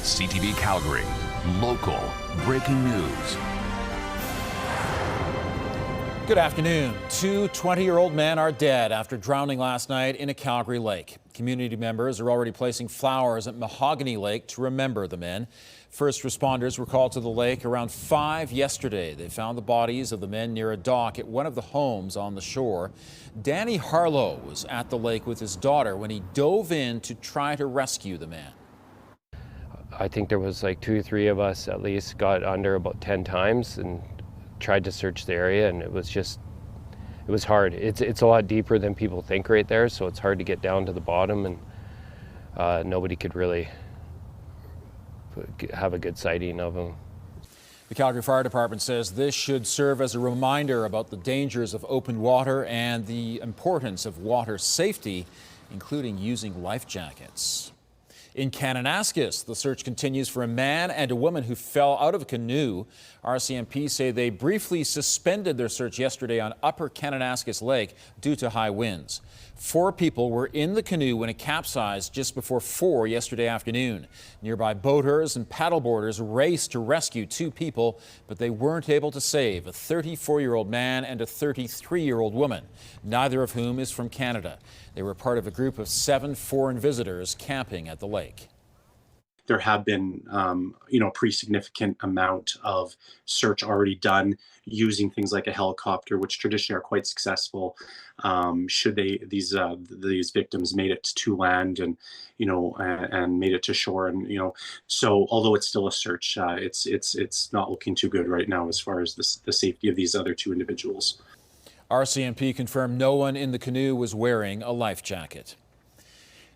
CTV Calgary, local breaking news. Good afternoon. Two 20-year-old men are dead after drowning last night in a Calgary lake. Community members are already placing flowers at Mahogany Lake to remember the men. First responders were called to the lake around 5 yesterday. They found the bodies of the men near a dock at one of the homes on the shore. Danny Harlow was at the lake with his daughter when he dove in to try to rescue the men. I think there was like 2 or 3 of us at least got under about 10 times and tried to search the area, and it was hard. It's a lot deeper than people think right there, so it's hard to get down to the bottom, and nobody could really have a good sighting of them. The Calgary Fire Department says this should serve as a reminder about the dangers of open water and the importance of water safety, including using life jackets. In Kananaskis, the search continues for a man and a woman who fell out of a canoe. RCMP say they briefly suspended their search yesterday on Upper Kananaskis Lake due to high winds. 4 people were in the canoe when it capsized just before 4 yesterday afternoon. Nearby boaters and paddleboarders raced to rescue 2 people, but they weren't able to save a 34-year-old man and a 33-year-old woman, neither of whom is from Canada. They were part of a group of 7 foreign visitors camping at the lake. There have been, a pretty significant amount of search already done using things like a helicopter, which traditionally are quite successful. Should these victims made it to land and made it to shore, and so although it's still a search, it's not looking too good right now as far as the safety of these other 2 individuals. RCMP confirmed no one in the canoe was wearing a life jacket.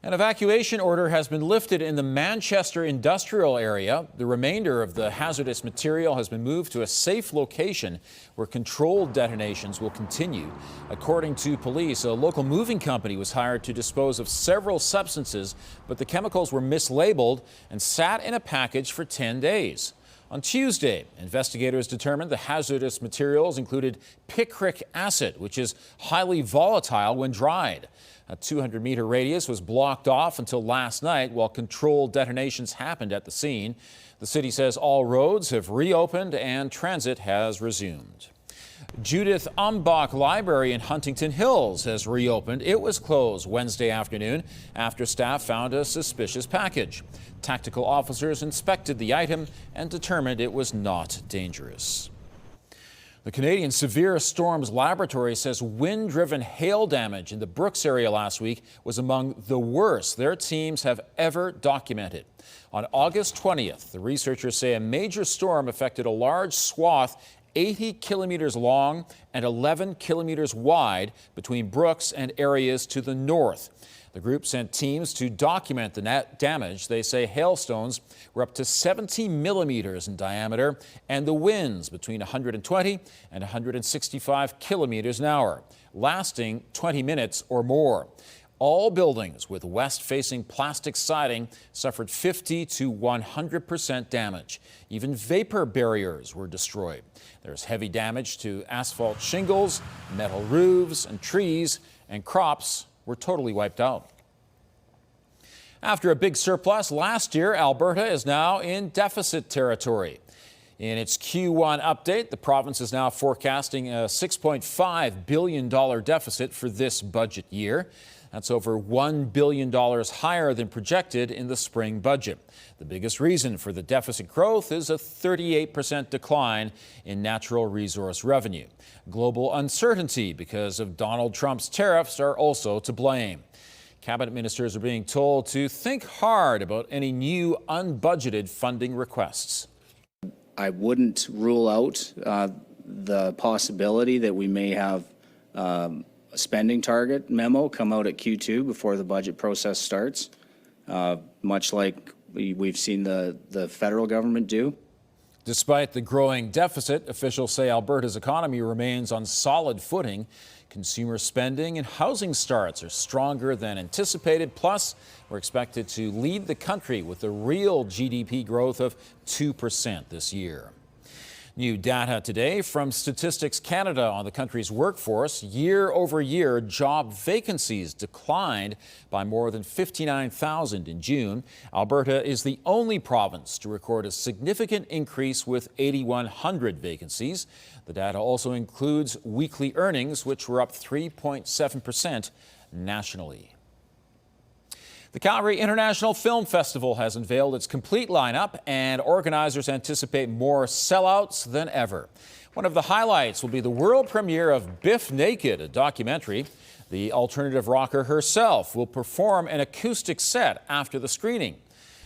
An evacuation order has been lifted in the Manchester industrial area. The remainder of the hazardous material has been moved to a safe location where controlled detonations will continue. According to police, a local moving company was hired to dispose of several substances, but the chemicals were mislabeled and sat in a package for 10 days. On Tuesday, investigators determined the hazardous materials included picric acid, which is highly volatile when dried. A 200-meter radius was blocked off until last night while controlled detonations happened at the scene. The city says all roads have reopened and transit has resumed. Judith Umbach Library in Huntington Hills has reopened. It was closed Wednesday afternoon after staff found a suspicious package. Tactical officers inspected the item and determined it was not dangerous. The Canadian Severe Storms Laboratory says wind-driven hail damage in the Brooks area last week was among the worst their teams have ever documented. On August 20th, the researchers say a major storm affected a large swath 80 kilometers long and 11 kilometers wide between Brooks and areas to the north. The group sent teams to document the damage. They say hailstones were up to 70 millimeters in diameter and the winds between 120 and 165 kilometers an hour, lasting 20 minutes or more. All buildings with west-facing plastic siding suffered 50 to 100% damage. Even vapor barriers were destroyed. There's heavy damage to asphalt shingles, metal roofs, and trees, and crops were totally wiped out. After a big surplus last year, Alberta is now in deficit territory. In its Q1 update, the province is now forecasting a $6.5 billion deficit for this budget year. That's over $1 billion higher than projected in the spring budget. The biggest reason for the deficit growth is a 38% decline in natural resource revenue. Global uncertainty because of Donald Trump's tariffs are also to blame. Cabinet ministers are being told to think hard about any new unbudgeted funding requests. I wouldn't rule out the possibility that we may have a spending target memo come out at Q2 before the budget process starts, much like we've seen the federal government do. Despite the growing deficit, officials say Alberta's economy remains on solid footing. Consumer spending and housing starts are stronger than anticipated. Plus, we're expected to lead the country with a real GDP growth of 2% this year. New data today from Statistics Canada on the country's workforce. Year over year, job vacancies declined by more than 59,000 in June. Alberta is the only province to record a significant increase with 8,100 vacancies. The data also includes weekly earnings, which were up 3.7% nationally. The Calgary International Film Festival has unveiled its complete lineup, and organizers anticipate more sellouts than ever. One of the highlights will be the world premiere of Biff Naked, a documentary. The alternative rocker herself will perform an acoustic set after the screening.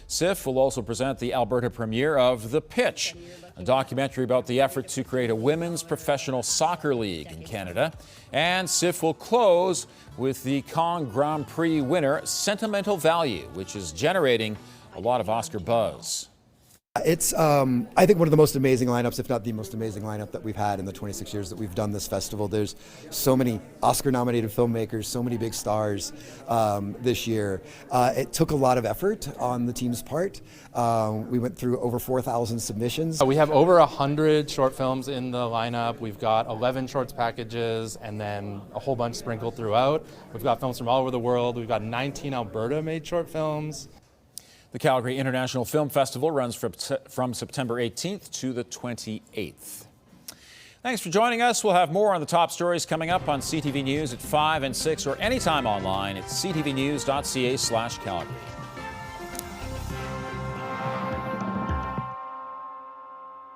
SIFF will also present the Alberta premiere of The Pitch, a documentary about the effort to create a women's professional soccer league in Canada. And SIFF will close with the Cannes Grand Prix winner, Sentimental Value, which is generating a lot of Oscar buzz. It's, I think, one of the most amazing lineups, if not the most amazing lineup that we've had in the 26 years that we've done this festival. There's so many Oscar-nominated filmmakers, so many big stars this year. It took a lot of effort on the team's part. We went through over 4,000 submissions. We have over 100 short films in the lineup. We've got 11 shorts packages and then a whole bunch sprinkled throughout. We've got films from all over the world. We've got 19 Alberta-made short films. The Calgary International Film Festival runs from September 18th to the 28th. Thanks for joining us. We'll have more on the top stories coming up on CTV News at 5 and 6 or anytime online at ctvnews.ca/Calgary.